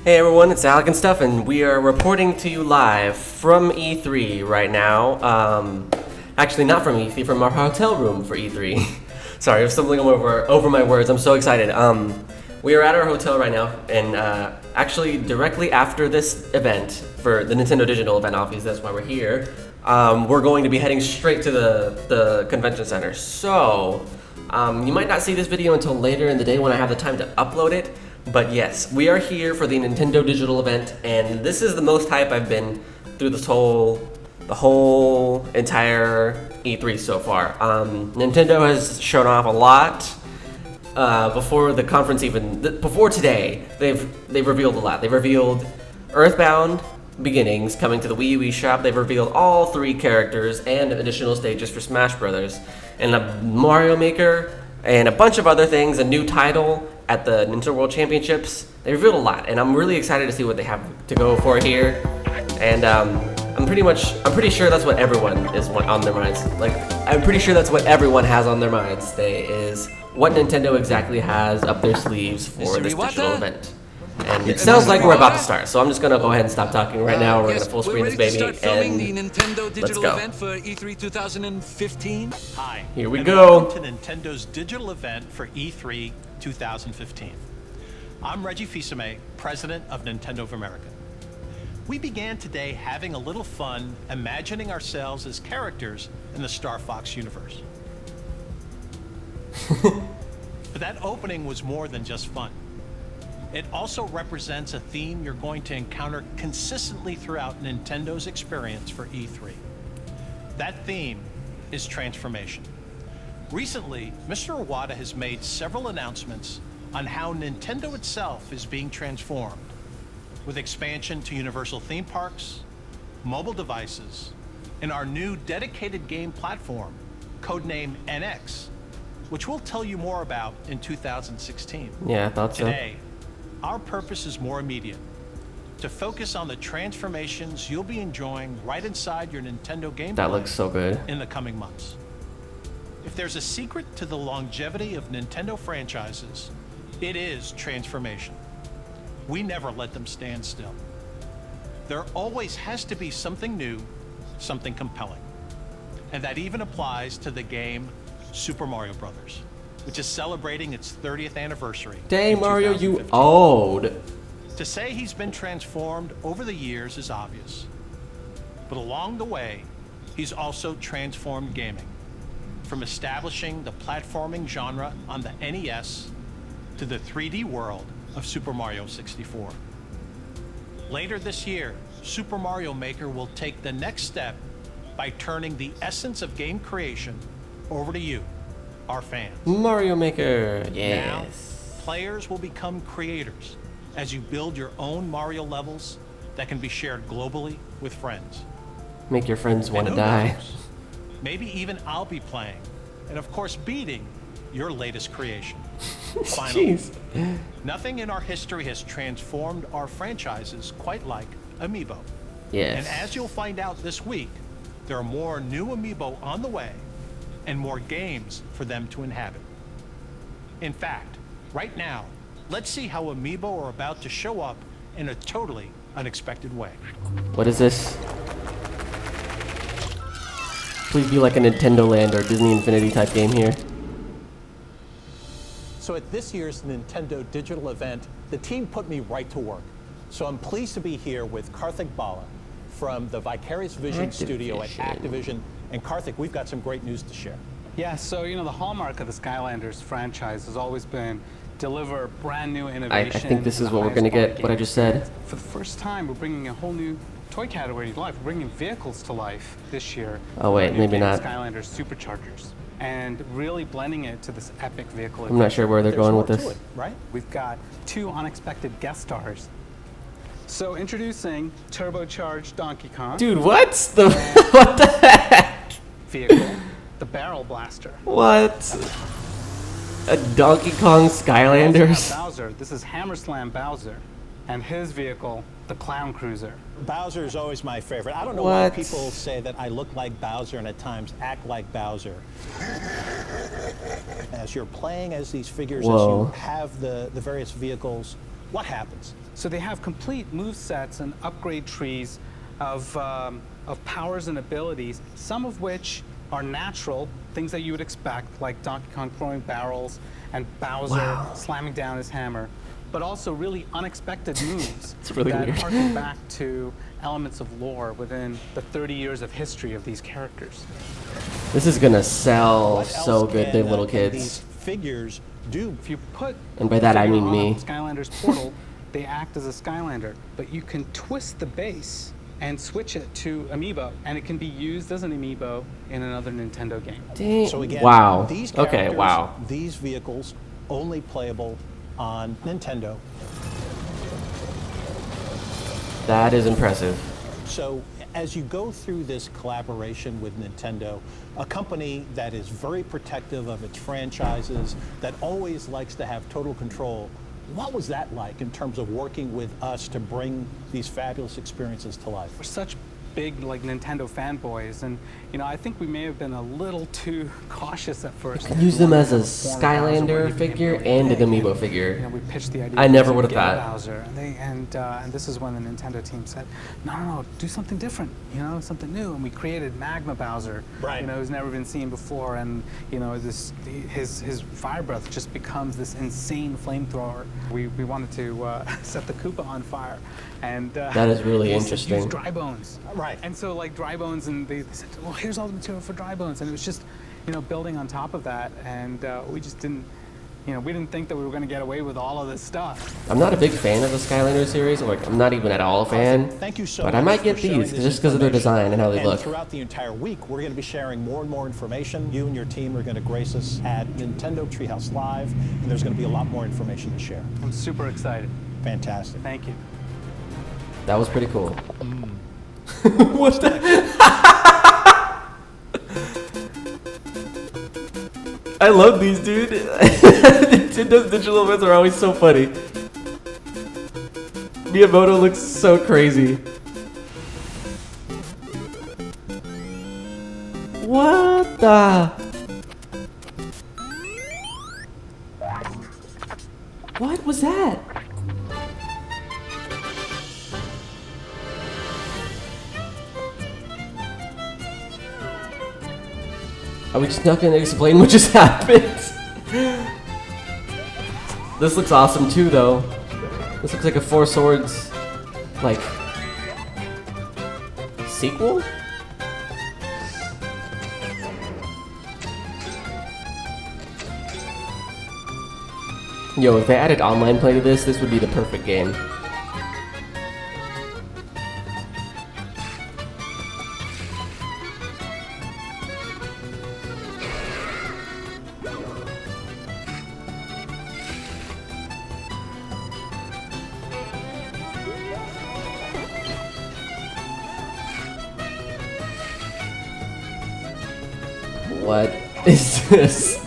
Hey everyone, it's alecandstuff, and we are reporting to you live from E3 right now. Actually, not from E3, from our hotel room for E3. Sorry, I'm stumbling over my words. I'm so excited. We are at our hotel right now, and actually directly after this event, for the Nintendo Digital event, obviously that's why we're here, we're going to be heading straight to the convention center. So, you might not see this video until later in the day when I have the time to upload it. But yes, we are here for the Nintendo Digital event, and this is the most hype I've been through the whole entire E3 so far. Nintendo has shown off a lot before the conference, before today. They've revealed a lot. They've revealed Earthbound Beginnings coming to the Wii U eShop. They've revealed all 3 characters and additional stages for Smash Brothers, and a Mario Maker, and a bunch of other things. A new title at the Nintendo World Championships. They revealed a lot, and I'm really excited to see what they have to go for here. And I'm pretty sure that's what everyone is on their minds. Like, I'm pretty sure that's what everyone has on their minds today, is what Nintendo exactly has up their sleeves for this digital event. And it sounds like we're about to start, so I'm just gonna go ahead and stop talking right now. We're gonna full screen this baby, start filming the and Nintendo Digital go. event for E3 2015. Hi. Here we and go. Welcome to Nintendo's digital event for E3 2015. I'm Reggie Fils-Aimé, President of Nintendo of America. We began today having a little fun imagining ourselves as characters in the Star Fox universe. But that opening was more than just fun. It also represents a theme you're going to encounter consistently throughout Nintendo's experience for E3. That theme is transformation. Recently, Mr. Iwata has made several announcements on how Nintendo itself is being transformed, with expansion to Universal theme parks, mobile devices, and our new dedicated game platform, codenamed NX, which we'll tell you more about in 2016. Yeah, I thought so. Today, our purpose is more immediate, to focus on the transformations you'll be enjoying right inside your Nintendo game That looks so good. in the coming months. If there's a secret to the longevity of Nintendo franchises, it is transformation. We never let them stand still. There always has to be something new, something compelling. And that even applies to the game Super Mario Brothers, which is celebrating its 30th anniversary. Dang, Mario, you 2015. old. To say he's been transformed over the years is obvious. But along the way, he's also transformed gaming, from establishing the platforming genre on the NES to the 3D world of Super Mario 64. Later this year, Super Mario Maker will take the next step by turning the essence of game creation over to you, our fans. Mario Maker, Now, yes. players will become creators as you build your own Mario levels that can be shared globally with friends. Make your friends want to And who die. knows, maybe even I'll be playing, and of course beating your latest creation. Finally, Jeez. nothing in our history has transformed our franchises quite like Amiibo. Yes. And as you'll find out this week, there are more new Amiibo on the way and more games for them to inhabit. In fact, right now, let's see how Amiibo are about to show up in a totally unexpected way. What is this? Please be like a Nintendo Land or Disney Infinity type game here. So at this year's Nintendo Digital event, the team put me right to work. So I'm pleased to be here with Karthik Bala from the Vicarious Vision studio at Activision. And Karthik, we've got some great news to share. Yeah, so the hallmark of the Skylanders franchise has always been deliver brand new innovation. I think this is what we're gonna get, what I just said. For the first time, we're bringing a whole new toy category to life. We're bringing vehicles to life this year. Oh wait, New maybe game, not. Skylanders Superchargers, and really blending it to this epic vehicle. I'm not sure where they're going with more this. to it, right? We've got 2 unexpected guest stars. So introducing turbocharged Donkey Kong Dude, what what the heck? vehicle, the Barrel Blaster. What? A Donkey Kong We also Skylanders? have Bowser. This is Hammerslam Bowser, and his vehicle, the Clown Cruiser. Bowser is always my favorite. I don't know why What? people say that I look like Bowser and at times act like Bowser. As you're playing as these figures, Whoa. as you have the various vehicles, What happens? So they have complete move sets and upgrade trees of powers and abilities, some of which are natural, things that you would expect, like Donkey Kong throwing barrels and Bowser slamming down his hammer, but also really unexpected moves really that weird. harken back to elements of lore within the 30 years of history of these characters. This is gonna sell What so else good can, to little can these kids. figures do? If you put And by that I figure mean on me. Skylander's portal, they act as a Skylander, but you can twist the base and switch it to Amiibo, and it can be used as an Amiibo in another Nintendo game. Dang. So again, Wow. these Okay, characters, wow. these vehicles, only playable on Nintendo. That is impressive. So as you go through this collaboration with Nintendo, a company that is very protective of its franchises, that always likes to have total control, what was that like in terms of working with us to bring these fabulous experiences to life? We're such big like Nintendo fanboys, and I think we may have been a little too cautious at first. Use them as a We wanted to have a form of Bowser where Skylander he became figure really and an big, Amiibo and, figure. we pitched the idea. I never to would have get thought. Bowser, and this is when the Nintendo team said, no, do something different, something new, and we created Magma Bowser, Right. who's never been seen before, and his fire breath just becomes this insane flamethrower. We wanted to set the Koopa on fire, and That is really we said, interesting. Use dry bones, Right. And so like dry bones, and they said, well, here's all the material for dry bones, and it was just building on top of that, and we just didn't. We didn't think that we were going to get away with all of this stuff. I'm not a big fan of the Skylander series, or I'm not even at all a fan. Thank you so but much I might for get sharing these this just because of their information. design and how they And look. throughout the entire week, we're going to be sharing more and more information. You and your team are going to grace us at Nintendo Treehouse Live, and there's going to be a lot more information to share. I'm super excited. Fantastic. Thank you. That was pretty cool. What's that? I love these, dude. Nintendo's digital events are always so funny. Miyamoto looks so crazy. What the? What was that? Are we just not gonna explain what just happened? This looks awesome too, though. This looks like a Four Swords, like, sequel? Yo, if they added online play to this would be the perfect game. What is this?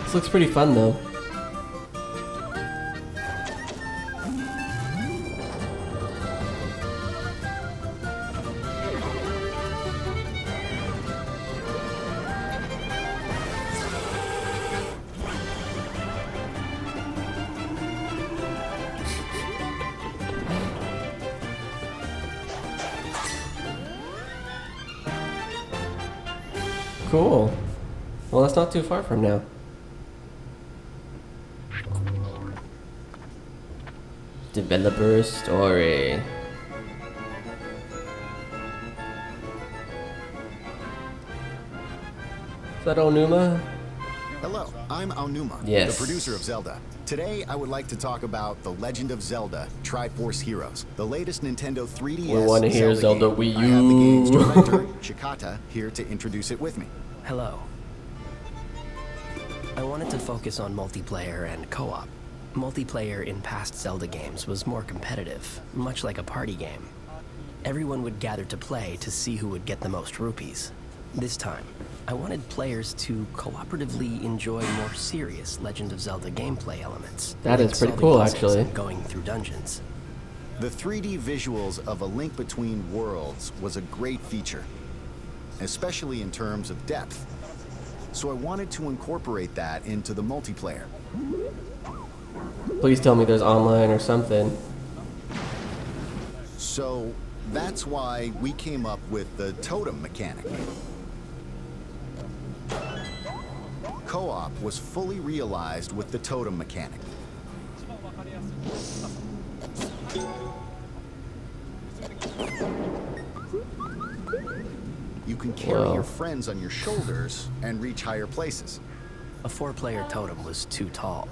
This looks pretty fun though. Cool. Well, that's not too far from now. Developer story. Is that Onuma? Hello, I'm Aonuma, Yes. the producer of Zelda. Today, I would like to talk about The Legend of Zelda: Triforce Heroes, the latest Nintendo 3DS We wanna hear Zelda game. Wii I have the game's U. director, Chikata, here to introduce it with me. Hello. I wanted to focus on multiplayer and co-op. Multiplayer in past Zelda games was more competitive, much like a party game. Everyone would gather to play to see who would get the most rupees. This time, I wanted players to cooperatively enjoy more serious Legend of Zelda gameplay elements. That like is pretty solving cool, puzzles actually. and going through dungeons. The 3D visuals of A Link Between Worlds was a great feature. especially in terms of depth. So I wanted to incorporate that into the multiplayer. Please tell me there's online or something. So that's why we came up with the totem mechanic. Co-op was fully realized with the totem mechanic. You can carry your friends on your shoulders and reach higher places. A 4-player totem was too tall,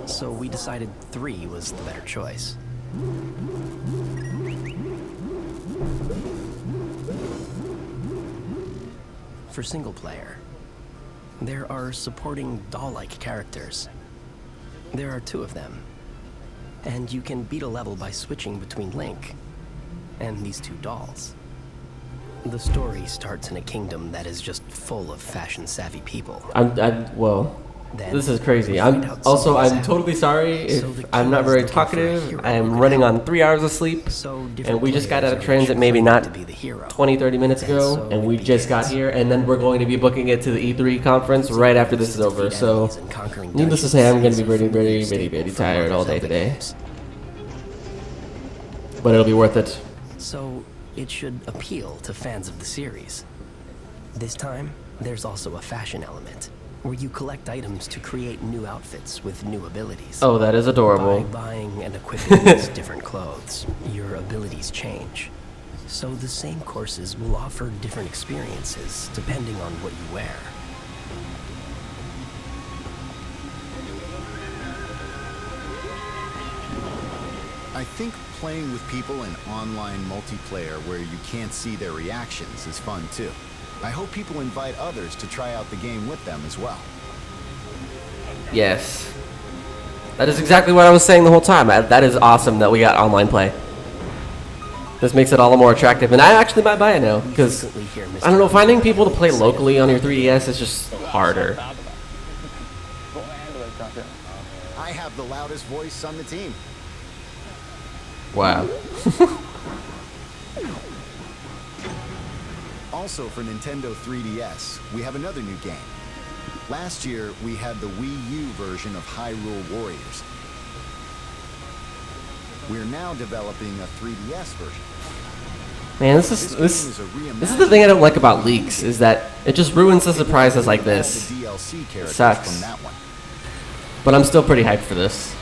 so we decided 3 was the better choice. For single player, there are supporting doll-like characters. There are 2 of them, and you can beat a level by switching between Link and these 2 dolls. The story starts in a kingdom that is just full of fashion-savvy people. Well, Then this is crazy. we I'm find out also, something's I'm happening. totally sorry So if the I'm king not is very looking for a talkative. hero I'm to running grab. on 3 hours of sleep, So and different we just got out of players are transit maybe choosing not to be the hero. 20-30 minutes ago, so and we it just got begins. here, and then we're going to be booking it to the E3 conference right after this is over. Defeat So, enemies and conquering needless to say, I'm going to be dungeons very, is a very, very, staple very from tired all day Zelda today. games. But it'll be worth it. So it should appeal to fans of the series. This time, there's also a fashion element, where you collect items to create new outfits with new abilities. Oh, that is adorable. By buying and equipping these different clothes, your abilities change. So the same courses will offer different experiences depending on what you wear. I think playing with people in online multiplayer where you can't see their reactions is fun too. I hope people invite others to try out the game with them as well. Yes. That is exactly what I was saying the whole time. That is awesome that we got online play. This makes it all the more attractive, and I actually might buy it now, because, I don't know, finding people to play locally on your 3DS is just harder. I have the loudest voice on the team. Wow. Also for Nintendo 3DS, we have another new game. Last year, we had the Wii U version of Hyrule Warriors. We're now developing a 3DS version. Man, this is the thing I don't like about leaks, is that it just ruins the surprises like this. The DLC characters Sucks. from that one. But I'm still pretty hyped for this.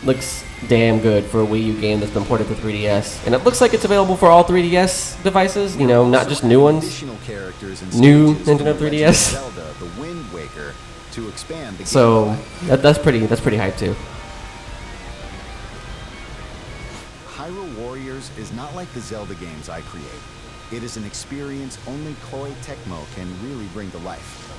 Looks damn good for a Wii U game that's been ported to 3DS. And it looks like it's available for all 3DS devices, you know, not just new ones. Additional characters and New stages from Nintendo The Legend of 3DS. Zelda, The Wind Waker, to expand the So, gameplay. that's pretty hyped too. Hyrule Warriors is not like the Zelda games I create. It is an experience only Koei Tecmo can really bring to life.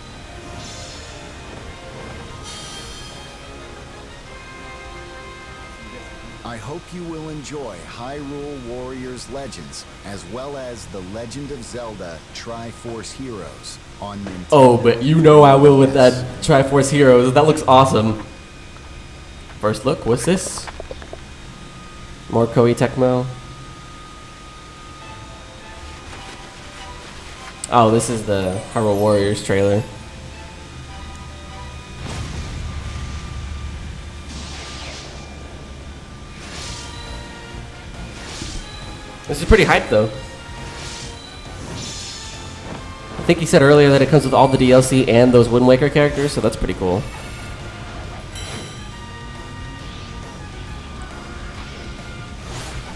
I hope you will enjoy Hyrule Warriors Legends, as well as The Legend of Zelda Triforce Heroes on Nintendo. Oh, but you know I will with that Triforce Heroes. That looks awesome. First look, what's this? More Koei Tecmo. Oh, this is the Hyrule Warriors trailer. This is pretty hyped though. I think he said earlier that it comes with all the DLC and those Wind Waker characters, so that's pretty cool.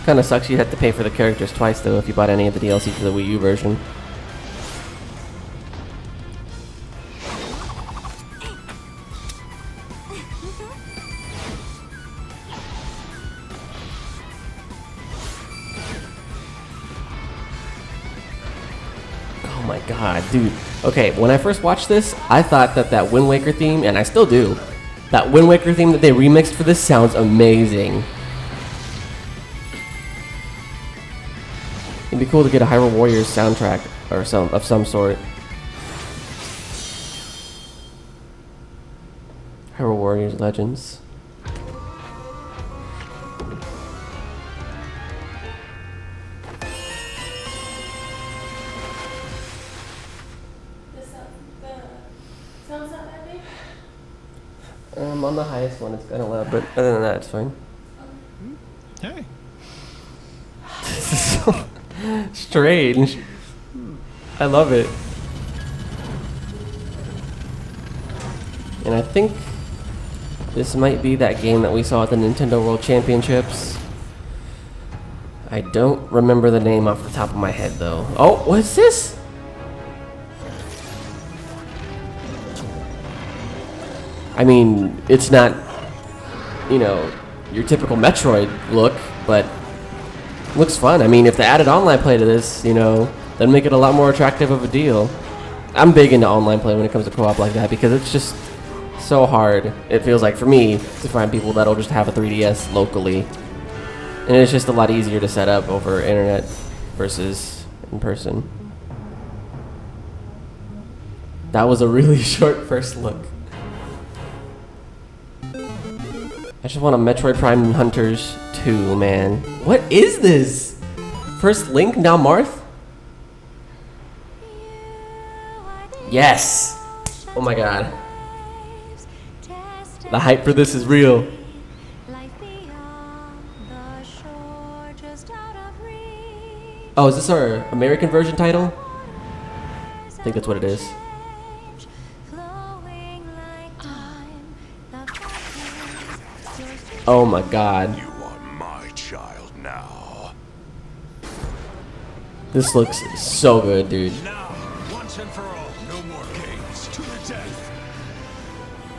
Kinda sucks you'd have to pay for the characters twice though if you bought any of the DLC for the Wii U version. Oh my god, dude. Okay, when I first watched this, I thought that Wind Waker theme, and I still do, that Wind Waker theme that they remixed for this sounds amazing. It'd be cool to get a Hyrule Warriors soundtrack or of some sort. Hyrule Warriors Legends. I'm on the highest one. It's kind of loud, but other than that, it's fine. Hey. This is so strange. I love it. And I think this might be that game that we saw at the Nintendo World Championships. I don't remember the name off the top of my head, though. Oh, what's this? I mean, it's not, you know, your typical Metroid look, but looks fun. I mean, if they added online play to this, you know, that'd make it a lot more attractive of a deal. I'm big into online play when it comes to co-op like that because it's just so hard, it feels like, for me, to find people that'll just have a 3DS locally. And it's just a lot easier to set up over internet versus in person. That was a really short first look. I just want a Metroid Prime Hunters 2, man. What is this? First Link, now Marth? Yes! Oh my god. The hype for this is real. Oh, is this our American version title? I think that's what it is. Oh my god. You are my child now. This looks so good, dude. Now, once and for all, no more games. To the death.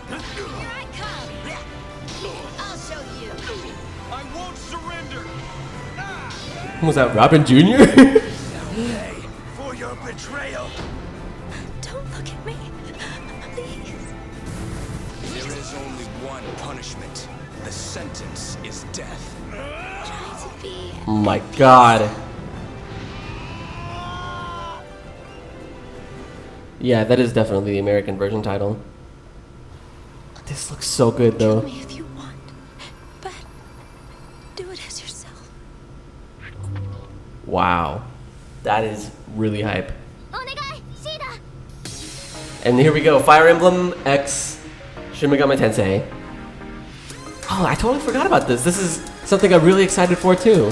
Here I come! I'll show you. I won't surrender. Was that Robin Jr.? Pay for your betrayal. Don't look at me. Please. There is only one punishment. The sentence is death. Try to be. Oh my god. Yeah, that is definitely the American version title. This looks so good, Kill though. me if you want, but do it as yourself. Wow. That is really hype. And here we go, Fire Emblem X Shin Megami Tensei. Oh, I totally forgot about this. This is something I'm really excited for, too.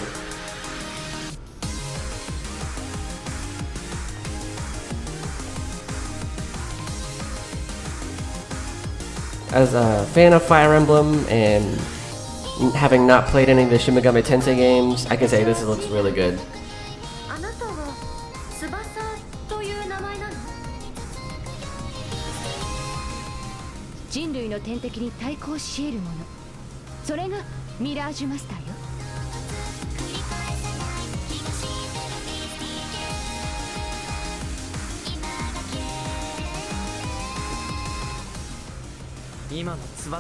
As a fan of Fire Emblem and having not played any of the Shin Megami Tensei games, I can say this looks really good. あなたは翼という名前なの？人類の天敵に対抗し得るもの。それがミラージュマスターよ。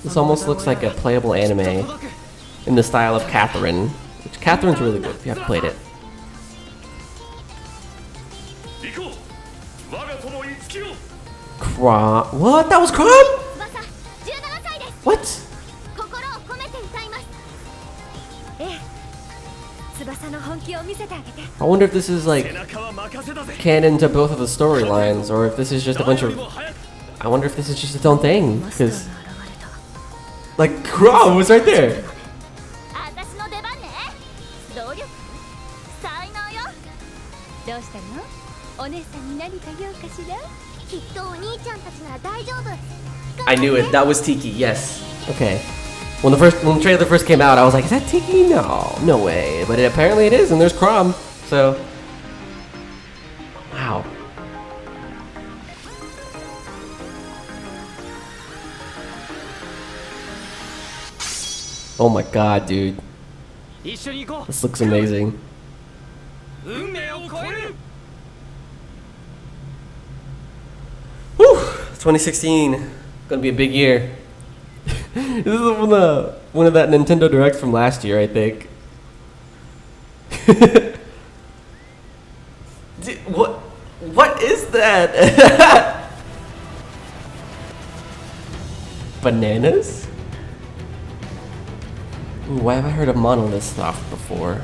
This almost looks like a playable anime in the style of Catherine, which Catherine's really good if you haven't played it. What? That was Kron? What? I wonder if this is like canon to both of the storylines, or if this is just a bunch of. I wonder if this is just its own thing, because like Kron was right there. I knew it. That was Tiki. Yes. Okay. When the trailer first came out, I was like, "Is that Tiki? No, no way." But apparently it is, and there's Crom. So, wow. Oh my god, dude. This looks amazing. Whew, 2016, gonna be a big year. This is one of that Nintendo Direct from last year, I think. Dude, what is that? Bananas? Ooh, why have I heard of Monolith Soft before?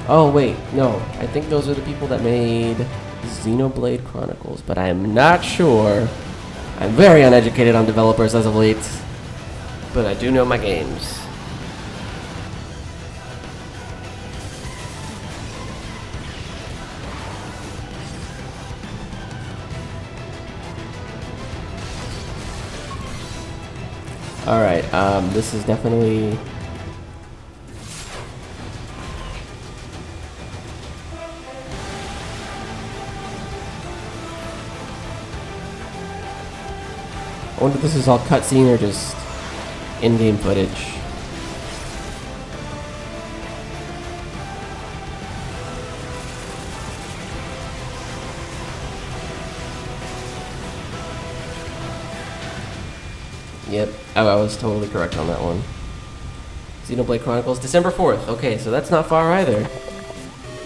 Oh wait, no. I think those are the people that made Xenoblade Chronicles, but I am not sure. I'm very uneducated on developers as of late, but I do know my games. Alright, this is definitely... I wonder if this is all cutscene or just in-game footage. Yep, I was totally correct on that one. Xenoblade Chronicles, December 4th. Okay, so that's not far either.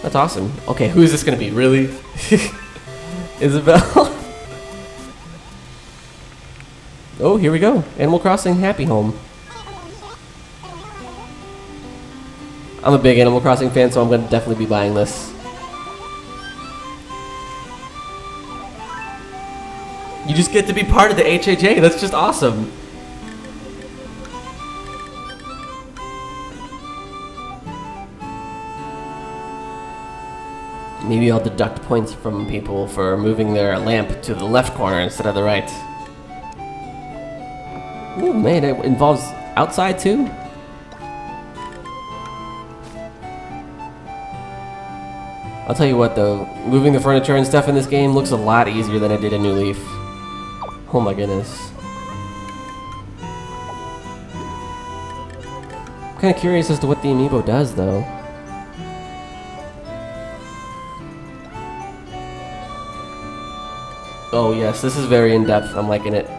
That's awesome. Okay, who is this gonna be? Really? Isabel? Oh, here we go. Animal Crossing Happy Home. I'm a big Animal Crossing fan, so I'm going to definitely be buying this. You just get to be part of the HHA. That's just awesome. Maybe I'll deduct points from people for moving their lamp to the left corner instead of the right. Oh man, it involves outside too? I'll tell you what though, moving the furniture and stuff in this game looks a lot easier than it did in New Leaf. Oh my goodness. I'm kinda curious as to what the amiibo does though. Oh yes, this is very in-depth, I'm liking it.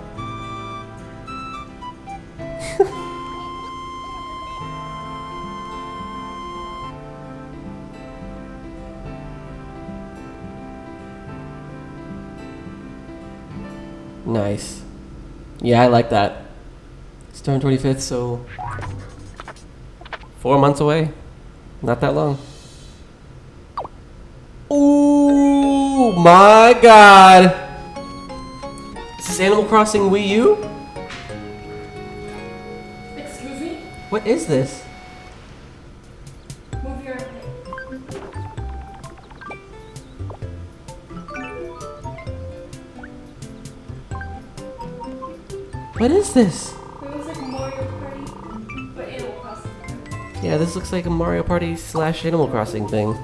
Nice. Yeah, I like that. It's turn 25th, so 4 months away. Not that long. Oh my god! Is this Animal Crossing Wii U? Excuse me? What is this? Move your What is this? It looks like a Mario Party, but Animal Crossing. Yeah, this looks like a Mario Party / Animal Crossing thing.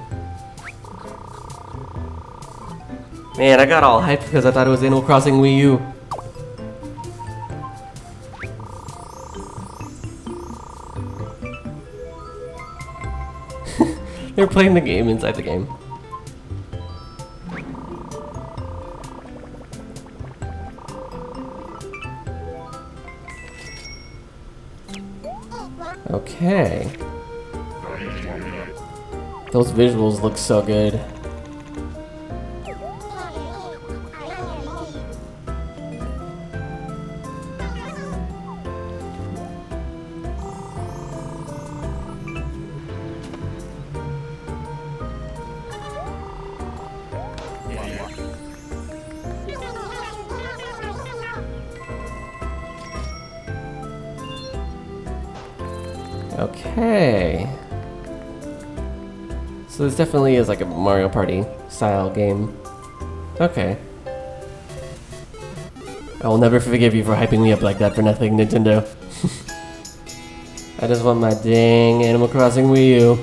Man, I got all hyped because I thought it was Animal Crossing Wii U. They're playing the game inside the game. Okay. Those visuals look so good. Okay. So this definitely is like a Mario Party style game. Okay. I will never forgive you for hyping me up like that for nothing, Nintendo. I just want my dang Animal Crossing Wii U.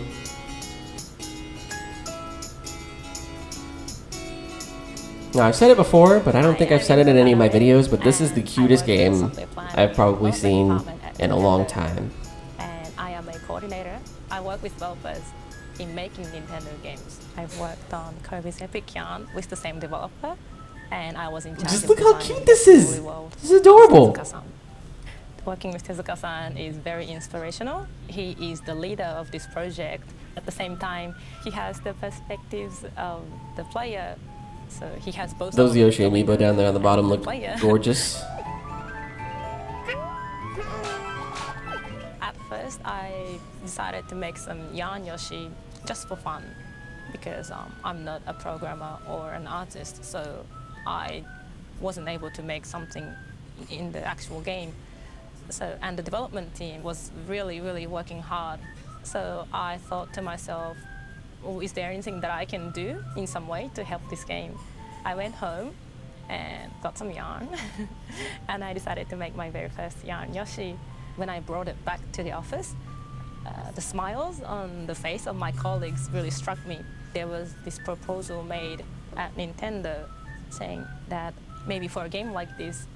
Now, I've said it before, but I don't think I've said it in any of my videos, but this is the cutest game I've probably seen in a long time. And I am a coordinator. I work with developers in making Nintendo games. I've worked on Kirby's Epic Yarn with the same developer, and I was in charge Just of look how designing cute this the is! Woolly World This is adorable! with Tezuka-san. Working with Tezuka-san is very inspirational. He is the leader of this project. At the same time, he has the perspectives of the player. So he has both. Those Yoshi amiibo down there on the bottom look gorgeous. At first, I decided to make some yarn Yoshi just for fun, because I'm not a programmer or an artist, so I wasn't able to make something in the actual game. So, and the development team was really working hard. So I thought to myself, oh, is there anything that I can do in some way to help this game? I went home and got some yarn and I decided to make my very first yarn Yoshi. When I brought it back to the office, the smiles on the face of my colleagues really struck me. There was this proposal made at Nintendo saying that maybe for a game like this,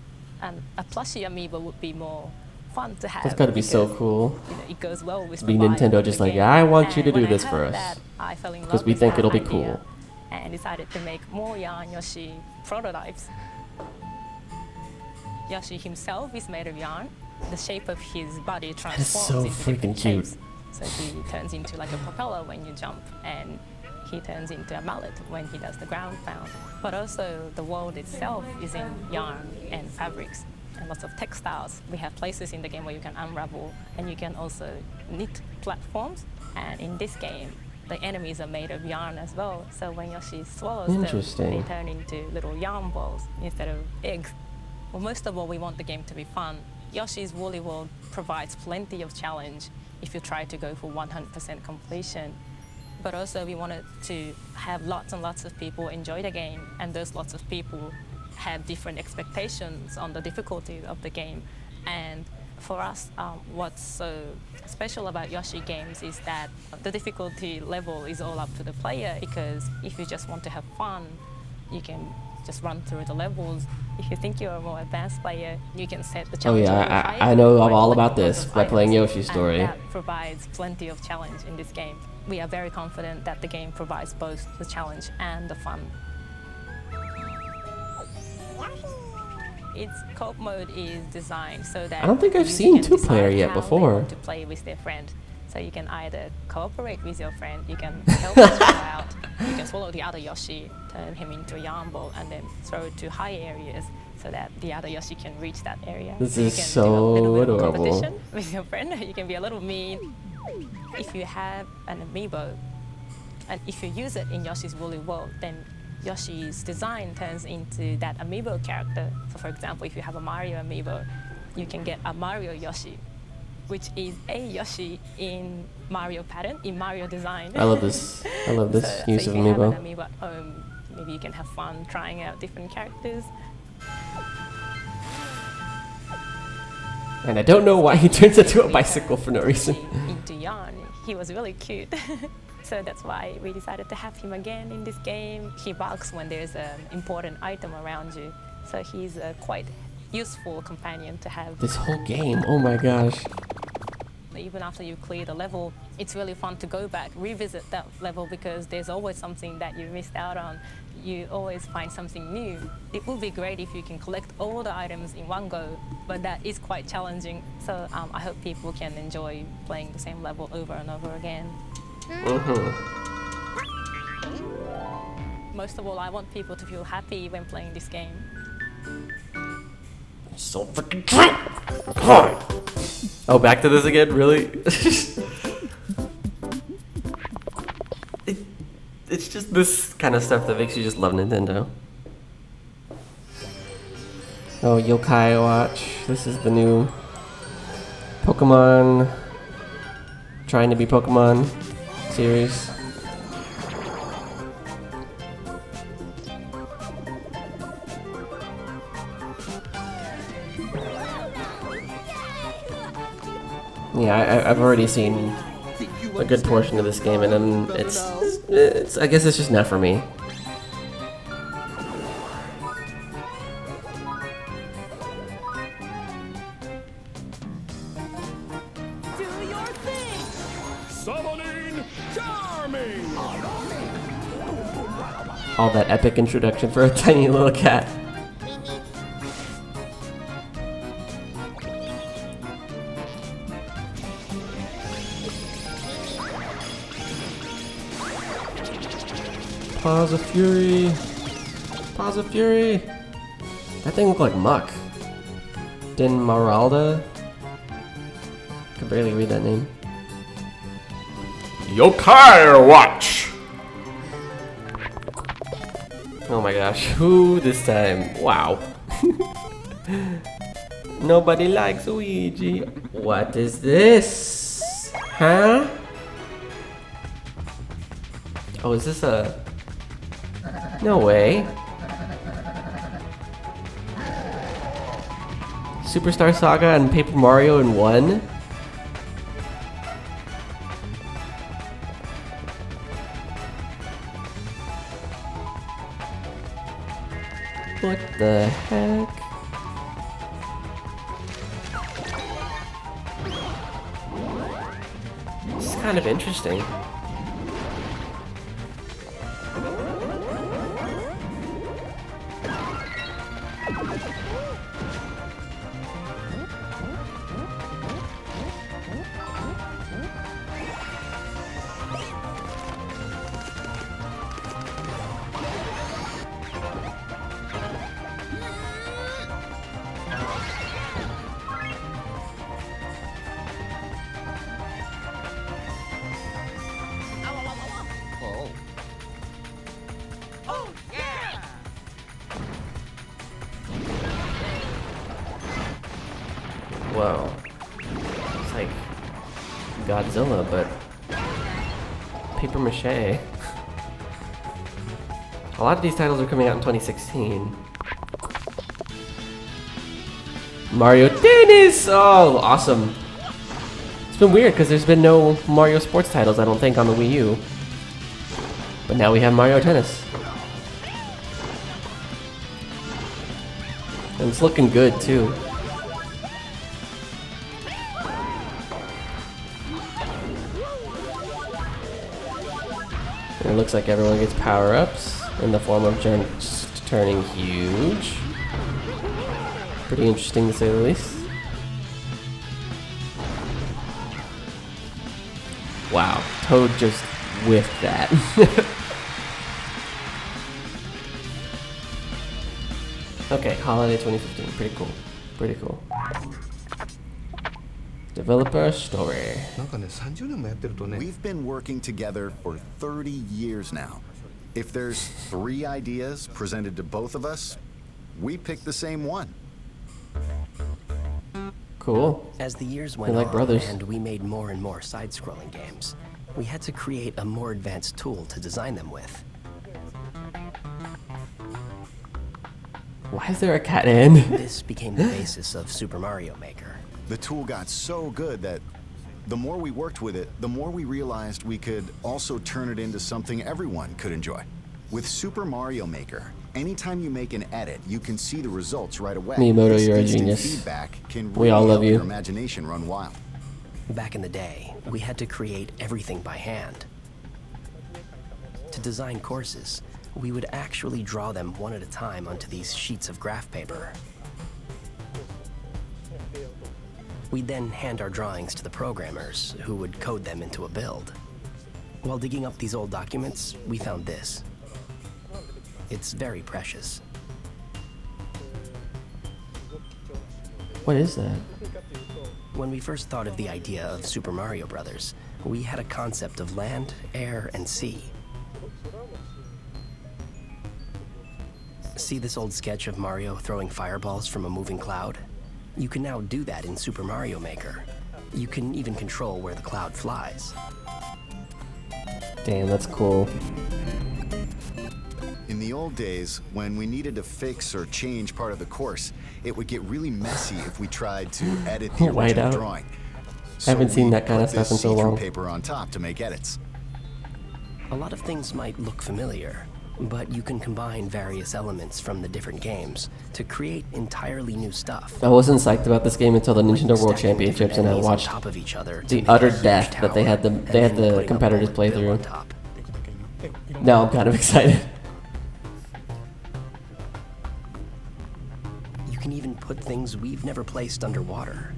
a plushie amiibo would be more fun to have. That's gotta be so cool. You know, it goes well with Be the vibe Nintendo of just the like, game. yeah, I want you to And do when this I for heard us. that, I fell in love Because we with think that it'll be idea cool. and decided to make more yarn Yoshi prototypes. Yoshi himself is made of yarn. The shape of his body transforms so into different freaking cute. shapes. So he turns into like a propeller when you jump, and he turns into a mallet when he does the ground pound. But also the world itself is in yarn and fabrics and lots of textiles. We have places in the game where you can unravel, and you can also knit platforms. And in this game, the enemies are made of yarn as well. So when Yoshi swallows them, Interesting. they turn into little yarn balls instead of eggs. Well, most of all, we want the game to be fun. Yoshi's Woolly World provides plenty of challenge if you try to go for 100% completion. But also we wanted to have lots and lots of people enjoy the game, and those lots of people have different expectations on the difficulty of the game. And for us, what's so special about Yoshi games is that the difficulty level is all up to the player, because if you just want to have fun, you can just run through the levels. If you think you're a more advanced player, you can set the Oh challenge a little yeah, higher I know by all about collecting this lots of by playing items, Yoshi's Story. and that provides plenty of challenge in this game. We are very confident that the game provides both the challenge and the fun. Its co-op mode is designed so that I don't think I've users seen can two-player decide yet how they before. want to play with their friend. So you can either cooperate with your friend, you can help each other out, you can swallow the other Yoshi, turn him into a yarn ball, and then throw it to high areas so that the other Yoshi can reach that area. This so you is can so do a little bit of adorable. competition with your friend. You can be a little mean. If you have an amiibo, and if you use it in Yoshi's Woolly World, then Yoshi's design turns into that amiibo character. So for example, if you have a Mario amiibo, you can get a Mario Yoshi, which is a Yoshi in Mario pattern, in Mario design. I love this. I love this use so of if you have amiibo. an amiibo at home, maybe you can have fun trying out different characters. And I don't know why he turns into a bicycle for no reason. Into yarn, he was really cute. So that's why we decided to have him again in this game. He barks when there's an important item around you, so he's a quite useful companion to have. This whole game, oh my gosh. Even after you clear the level, it's really fun to go back, revisit that level, because there's always something that you missed out on. You always find something new. It would be great if you can collect all the items in one go, but that is quite challenging. So I hope people can enjoy playing the same level over and over again. Most of all, I want people to feel happy when playing this game. So freaking God. Oh, back to this again? Really? It's just this kind of stuff that makes you just love Nintendo. Oh, Yokai Watch. This is the new Pokemon trying to be Pokemon series. Yeah, I've already seen a good portion of this game, and it's I guess it's just not for me. Summoning Charming! All that epic introduction for a tiny little cat. Paws of Fury. Paws of Fury. That thing looked like muck. Dinmaralda. Could barely read that name. Yokai Watch! Oh my gosh, who this time? Wow. Nobody likes Luigi. What is this? Huh? Oh, is this a... No way. Superstar Saga and Paper Mario in one? What the heck? This is kind of interesting. Whoa. It's like Godzilla, but paper mache. A lot of these titles are coming out in 2016. Mario Tennis! Oh, awesome. It's been weird because there's been no Mario sports titles, I don't think, on the Wii U. But now we have Mario Tennis. And it's looking good, too. And it looks like everyone gets power-ups in the form of just turning huge. Pretty interesting to say the least. Wow, Toad just whiffed that. Okay, Holiday 2015, pretty cool. Pretty cool. Developer story. We've been working together for 30 years now. If there's 3 ideas presented to both of us, we pick the same one. Cool. As the years went like on brothers. and we made more and more side-scrolling games, we had to create a more advanced tool to design them with. Why is there a cat in? This became the basis of Super Mario Maker. The tool got so good that the more we worked with it, the more we realized we could also turn it into something everyone could enjoy. With Super Mario Maker, anytime you make an edit, you can see the results right away. Miyamoto, This you're a instant genius. feedback can We all really love help you. your imagination run wild. Back in the day, we had to create everything by hand. To design courses, we would actually draw them one at a time onto these sheets of graph paper. We'd then hand our drawings to the programmers, who would code them into a build. While digging up these old documents, we found this. It's very precious. What is that? When we first thought of the idea of Super Mario Brothers, we had a concept of land, air, and sea. See this old sketch of Mario throwing fireballs from a moving cloud? You can now do that in Super Mario Maker. You can even control where the cloud flies. Damn, that's cool. In the old days, when we needed to fix or change part of the course, it would get really messy if we tried to edit the original Whiteout. drawing. I haven't seen we that kind of put stuff in this so see-through long. paper on top to make edits. A lot of things might look familiar, but you can combine various elements from the different games to create entirely new stuff. I wasn't psyched about this game until the Nintendo World Stacking Championships, different and I enemies on watched top of each other to the make a utter huge death that they tower, had and the then putting up competitors a play bill through. on top. Now I'm kind of excited. You can even put things we've never placed underwater.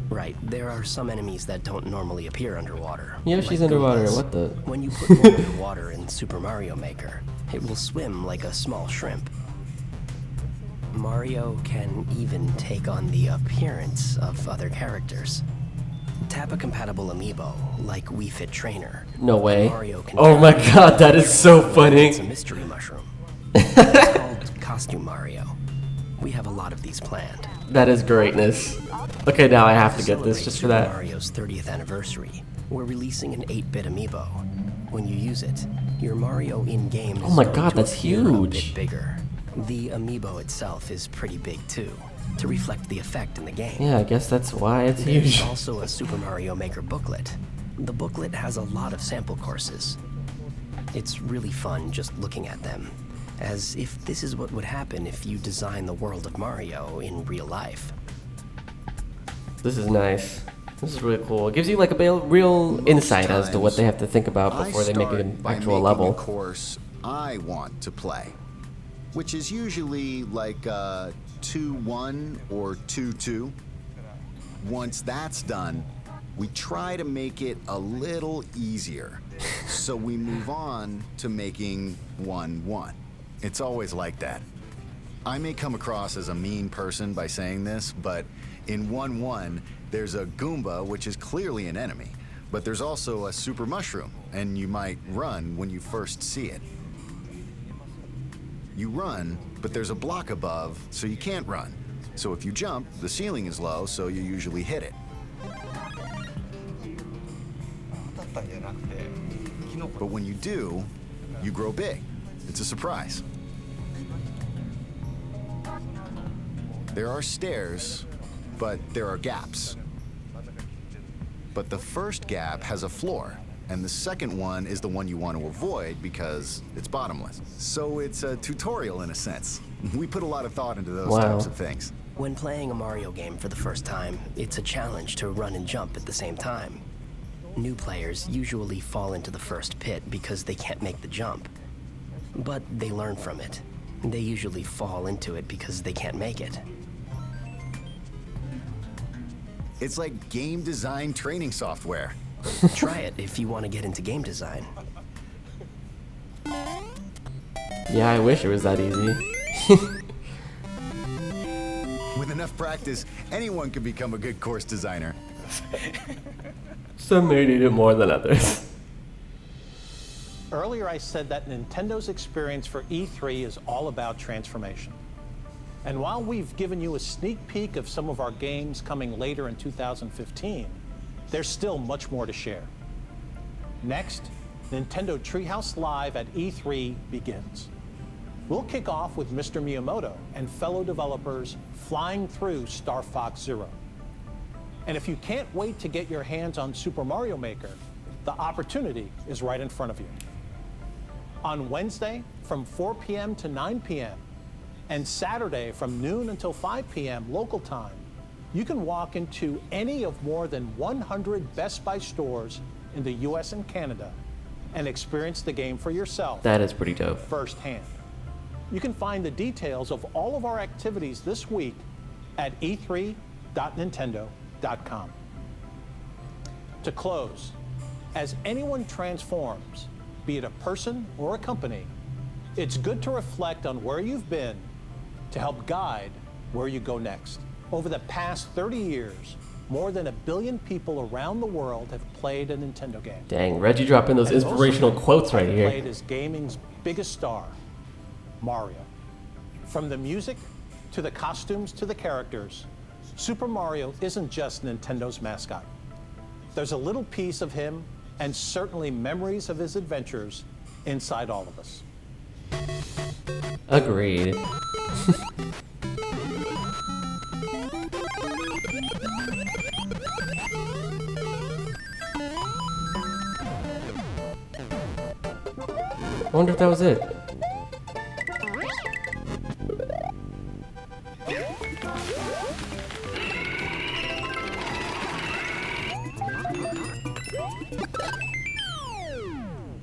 Right, there are some enemies that don't normally appear underwater. Yoshi's like underwater, gorillas. what the? When you put one underwater in Super Mario Maker, it will swim like a small shrimp. Mario can even take on the appearance of other characters. Tap a compatible amiibo, like Wii Fit Trainer. No way. Mario can Oh my god, that is so funny. It's a mystery mushroom. It's called Costume Mario. We have a lot of these planned. That is greatness. Okay, now I have to get this just for Super that. Mario's 30th anniversary, we're releasing an 8-bit amiibo. When you use it, your Mario in-game is Oh my going god, to that's appear a huge. bit bigger. The amiibo itself is pretty big too, to reflect the effect in the game. Yeah, I guess that's why it's There's huge. also a Super Mario Maker booklet. The booklet has a lot of sample courses. It's really fun just looking at them, as if this is what would happen if you design the world of Mario in real life. This is nice. This is really cool. It gives you like a real insight as to what they have to think about before they make an actual level. A course I want to play, which is usually like 2-1 or 2-2. Once that's done, we try to make it a little easier. So we move on to making 1-1. It's always like that. I may come across as a mean person by saying this, but in 1-1, there's a Goomba, which is clearly an enemy, but there's also a super mushroom, and you might run when you first see it. You run, but there's a block above, so you can't run. So if you jump, the ceiling is low, so you usually hit it. But when you do, you grow big. It's a surprise. There are stairs, but there are gaps. But the first gap has a floor, and the second one is the one you want to avoid because it's bottomless. So it's a tutorial in a sense. We put a lot of thought into those types of things. When playing a Mario game for the first time, it's a challenge to run and jump at the same time. New players usually fall into the first pit because they can't make the jump. But they learn from it. They usually fall into it because they can't make it. It's like game design training software. Try it if you want to get into game design. Yeah, I wish it was that easy. With enough practice, anyone can become a good course designer. Some may need it more than others. Earlier I said that Nintendo's experience for E3 is all about transformation. And while we've given you a sneak peek of some of our games coming later in 2015, there's still much more to share. Next, Nintendo Treehouse Live at E3 begins. We'll kick off with Mr. Miyamoto and fellow developers flying through Star Fox Zero. And if you can't wait to get your hands on Super Mario Maker, the opportunity is right in front of you. On Wednesday, from 4 p.m. to 9 p.m., and Saturday from noon until 5 p.m. local time, you can walk into any of more than 100 Best Buy stores in the US and Canada and experience the game for yourself. That is pretty dope. Firsthand. You can find the details of all of our activities this week at e3.nintendo.com. To close, as anyone transforms, be it a person or a company, it's good to reflect on where you've been to help guide where you go next. Over the past 30 years, more than 1 billion people around the world have played a Nintendo game. Dang, Reggie dropping those And inspirational quotes right here. Played as gaming's biggest star, Mario. From the music to the costumes to the characters, Super Mario isn't just Nintendo's mascot. There's a little piece of him and certainly memories of his adventures inside all of us. Agreed. I wonder if that was it.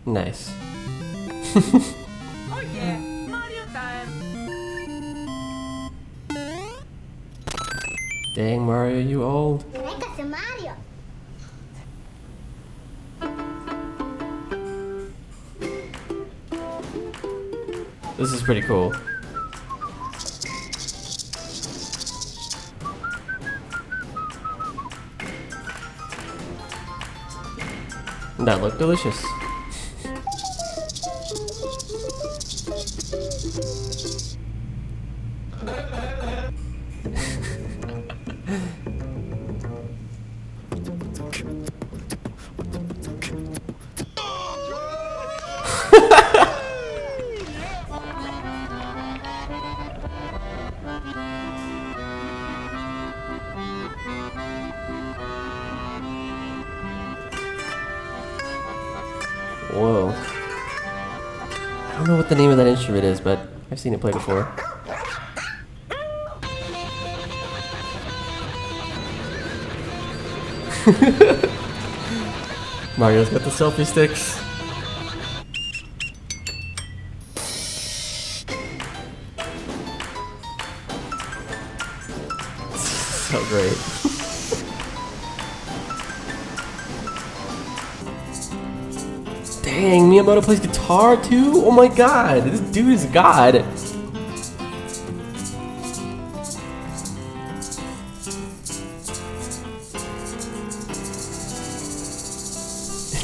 Nice. Oh yeah, Mario time. Dang, Mario, you old. Mario. This is pretty cool. That looked delicious. Whoa. I don't know what the name of that instrument is, but I've seen it play before. Mario's got the selfie sticks. So great. Dang, Miyamoto plays guitar too? Oh my god, this dude is god.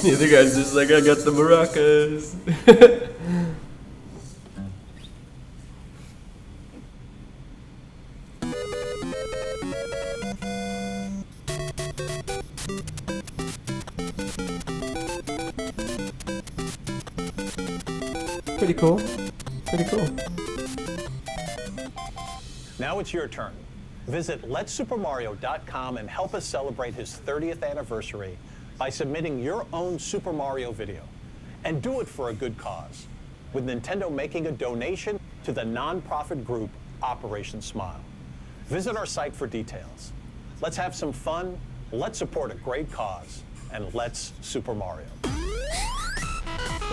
The other guy's just like, I got the maracas. Pretty cool. Pretty cool. Now it's your turn. Visit LetSuperMario.com and help us celebrate his 30th anniversary by submitting your own Super Mario video. And do it for a good cause, with Nintendo making a donation to the non-profit group Operation Smile. Visit our site for details. Let's have some fun, let's support a great cause, and let's Super Mario.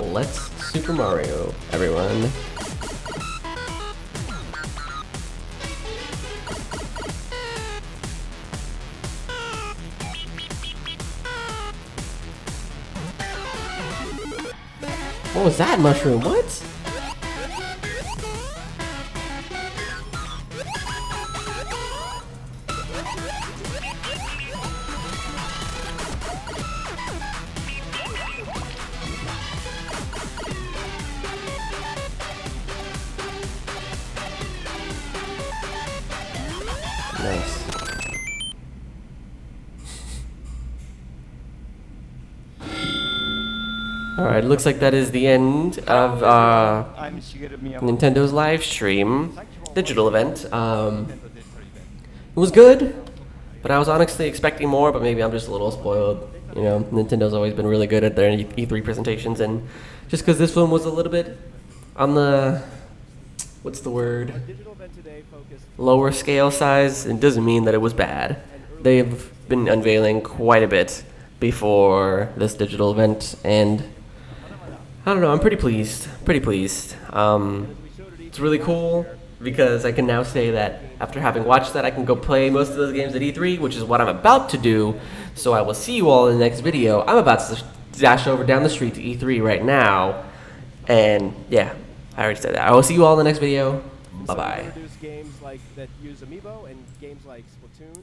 Let's Super Mario, everyone. What was that mushroom? What? Nice. Alright, looks like that is the end of Nintendo's live stream digital event. It was good, but I was honestly expecting more, but maybe I'm just a little spoiled. You know, Nintendo's always been really good at their E3 presentations, and just because this one was a little bit on the, what's the word? Lower scale size, it doesn't mean that it was bad. They've been unveiling quite a bit before this digital event, and I don't know, I'm pretty pleased. It's really cool because I can now say that after having watched that, I can go play most of those games at E3, which is what I'm about to do. So I will see you all in the next video. I'm about to dash over down the street to E3 right now, and yeah, I already said that. I will see you all in the next video. Bye bye. Games like that use Amiibo and games like Splatoon.